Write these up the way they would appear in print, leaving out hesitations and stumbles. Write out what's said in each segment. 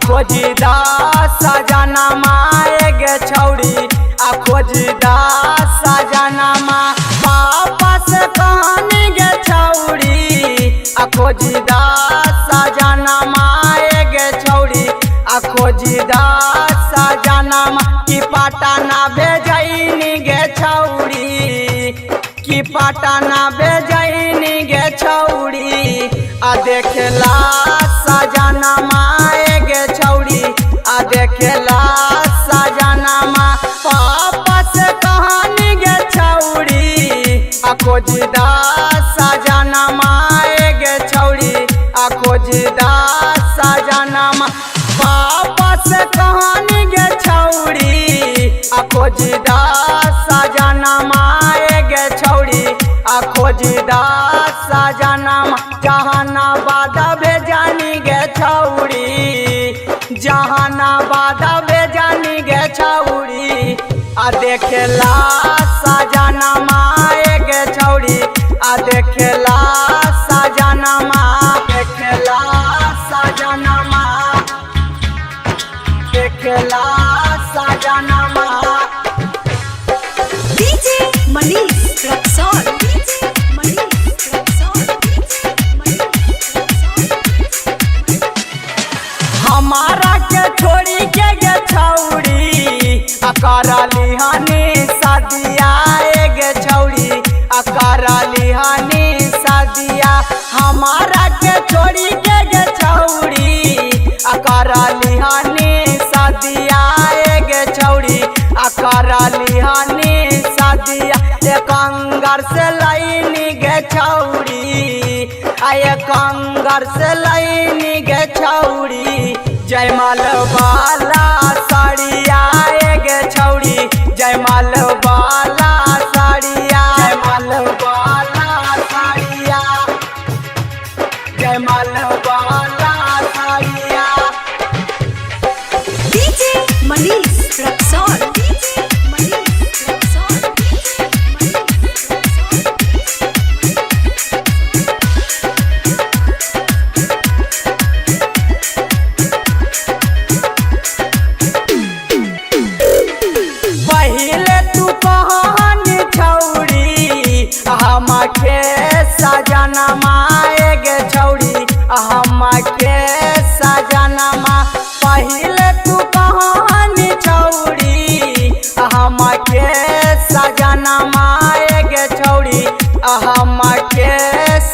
खोजिदा सजनमा गे छौड़ी खोजिदा सजनमा पापा से कहानी गे छौड़ी खोजिदा सजनमा गे छौड़ी खोजिदा सजनमा की पटना भेजैनी गे छौड़ी की पटना भेजैनी गे छौड़ी देखेला सजनमा गे छौड़ी देखेला सजनमा पापा से कहानी गे छौड़ी खोजिदा सजनमा गे छौड़ी खोजिदा सजनमा पापा से कहानी गे छौड़ी खोजिदा सजनमा गे छौड़ी खोजिदा सजनमा जहानाबाद भेजनी गे छौड़ी जहानाबाद भेजनी गे छौड़ी देखेला सजनमा गे छौड़ी देखेला सजनमा देखेला सजनमा देखेला सजनमा डीजे मनीष रक्सौल डीजे मनीष रक्सौल हमारा के छोड़ी के गे छौड़ी करली हनी सदिया गे छौड़ी करली हनी सदिया हमारा के छोड़ी के गे छौड़ी करली हनी सदिया गे छौड़ी करली हनी सदिया एक अंगर से लैनी गे छौड़ी एक अंगर से लैनी गे छौड़ी जयमाल वाला साड़िया गे छौड़ी जयमाल वाला साड़िया जयमाल वाला साड़िया जयमाल वाला साड़िया डीजे मनीष रक्सौल डीजे मनीष रक्सौल पहले तू कहानी छौड़ी हमके सजनमा गे छौड़ी हमके सजनमा पहले तू कहानी छौड़ी हमके सजनमा गे छौड़ी हमके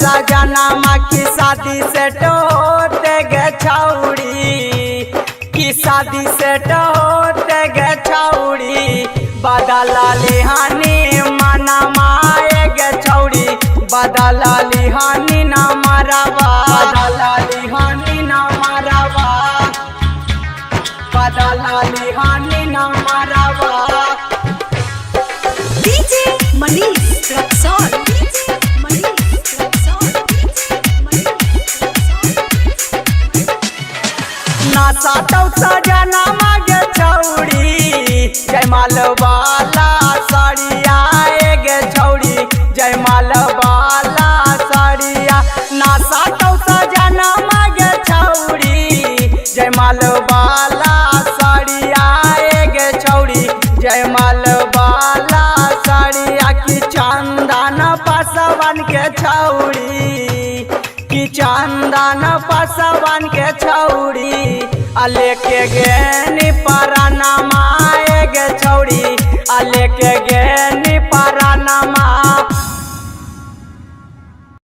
सजनमा की शादी से टोटे गे छौड़ी की शादी से टोटे गे छौड़ी बदला लिहानी मनमा गे छौड़ी बदला लिहानी न मरवा बदला लिहानी न मरवा बदला लिहानी न मरवा DJ Manish Raxaul DJ Manish Raxaul DJ Manish Raxaul नासा तो सजनमा गे छौड़ी जयमाल वाला साड़िया गे छौड़ी जयमाल वाला साड़िया नासा तो सजनमा गे छौड़ी जयमाल वाला साड़िया गे छौड़ी जयमाल वाला साड़िया की चंदन पसवन के छौड़ी की चंदन पसवन के छौड़ी लेके गेनी परनमा गे छौड़ी लेके